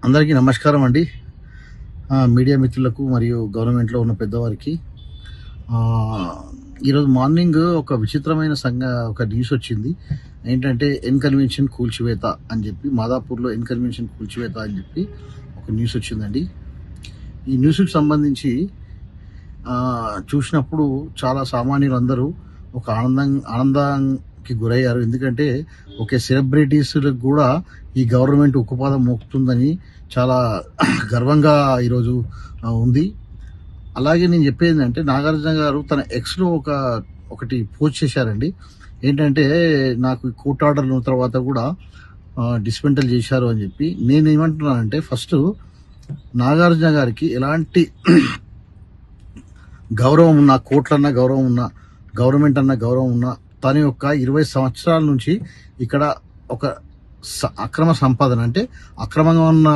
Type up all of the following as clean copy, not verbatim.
అందరికీ నమస్కారం అండి. మీడియా మిత్రులకు మరియు గవర్నమెంట్లో ఉన్న పెద్దవారికి ఈరోజు మార్నింగ్ ఒక విచిత్రమైన ఒక న్యూస్ వచ్చింది. ఏంటంటే ఎన్కన్వెన్షన్ కూల్చివేత అని చెప్పి, మాదాపూర్లో ఎన్కన్వెన్షన్ కూల్చివేత అని చెప్పి ఒక న్యూస్ వచ్చిందండి. ఈ న్యూస్కి సంబంధించి చూసినప్పుడు చాలా సామాన్యులందరూ ఒక ఆనందానికి గురయ్యారు. ఎందుకంటే ఒక సెలబ్రిటీస్లకు కూడా ఈ గవర్నమెంట్ ఉక్కుపాదం మోపుతుందని చాలా గర్వంగా ఈరోజు ఉంది. అలాగే నేను చెప్పేది అంటే, నాగార్జున గారు తన ఎక్స్లో ఒకటి పోస్ట్ చేశారండి. ఏంటంటే, నాకు కోర్టు ఆర్డర్ ఉన్న తర్వాత కూడా డిస్మెంటల్ చేశారు అని చెప్పి. నేను ఏమంటున్నానంటే, ఫస్ట్ నాగార్జున గారికి ఎలాంటి గౌరవం ఉన్నా, కోర్టులన్నా గౌరవం ఉన్నా, గవర్నమెంట్ అన్న గౌరవం ఉన్నా, తన యొక్క 20 సంవత్సరాల నుంచి ఇక్కడ ఒక అక్రమ సంపాదన, అంటే అక్రమంగా ఉన్న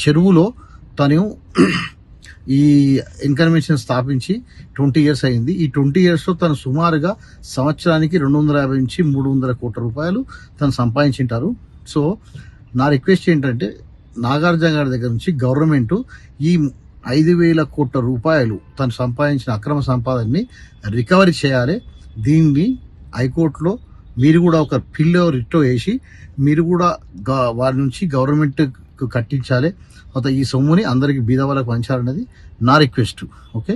చెరువులో తను ఈ ఎన్కన్వెన్షన్ స్థాపించి 20 ఇయర్స్ అయింది. ఈ 20 ఇయర్స్లో తను సుమారుగా సంవత్సరానికి 250 నుంచి 300 కోట్ల రూపాయలు తను సంపాదించింటారు. సో నా రిక్వెస్ట్ ఏంటంటే, నాగార్జున గారి దగ్గర నుంచి గవర్నమెంట్ ఈ 5,000 కోట్ల రూపాయలు తను సంపాదించిన అక్రమ సంపాదనని రికవరీ చేయాలి. దీన్ని హైకోర్టులో మీరు కూడా ఒక పిల్లో రిట్టో వేసి మీరు కూడా వారి నుంచి గవర్నమెంట్ కట్టించాలి. ఈ సొమ్ముని అందరికి బీద వాళ్ళకి పంచాలన్నది నా రిక్వెస్ట్. ఓకే.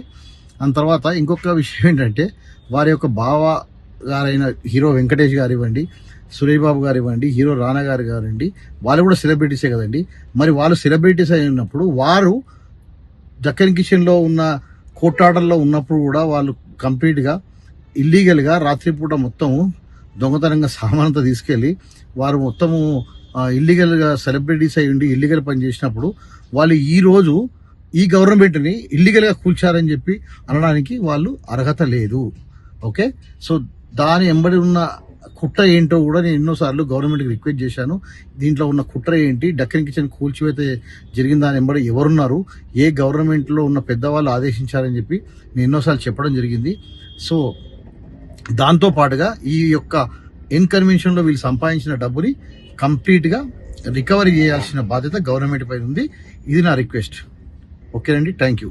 దాని తర్వాత ఇంకొక విషయం ఏంటంటే, వారి యొక్క బావ గారైన హీరో వెంకటేష్ గారు ఇవ్వండి, సురేష్ బాబు గారు ఇవ్వండి, హీరో రానా గారు గారండి, వాళ్ళు కూడా సెలబ్రిటీసే కదండి. మరి వాళ్ళు సెలబ్రిటీస్ అయినప్పుడు వారు దక్కన్ కిచెన్లో ఉన్న కోర్టు ఆర్డర్లో ఉన్నప్పుడు కూడా వాళ్ళు కంప్లీట్గా ఇల్లీగల్గా రాత్రిపూట మొత్తము దొంగతనంగా సామానంతా తీసుకెళ్ళి వారు మొత్తము ఇల్లీగల్గా సెలబ్రిటీస్ అయి ఉండి ఇల్లీగల్ పని చేసినప్పుడు వాళ్ళు ఈరోజు ఈ గవర్నమెంట్ని ఇల్లీగల్గా కూల్చారని చెప్పి అనడానికి వాళ్ళు అర్హత లేదు. ఓకే. సో దాని వెంబడి ఉన్న కుట్ర ఏంటో కూడా నేను ఎన్నోసార్లు గవర్నమెంట్కి రిక్వెస్ట్ చేశాను. దీంట్లో ఉన్న కుట్ర ఏంటి, డక్కన్ కిచెన్ కూల్చివేత జరిగిన దాని వెంబడి ఎవరున్నారు, ఏ గవర్నమెంట్లో ఉన్న పెద్దవాళ్ళు ఆదేశించారని చెప్పి నేను ఎన్నోసార్లు చెప్పడం జరిగింది. సో దాంతో పాటుగా ఈ యొక్క ఎన్కన్వెన్షన్లో వీళ్ళు సంపాదించిన డబ్బుని కంప్లీట్గా రికవరీ చేయాల్సిన బాధ్యత గవర్నమెంట్ పై ఉంది. ఇది నా రిక్వెస్ట్. ఓకేనండి. Thank you.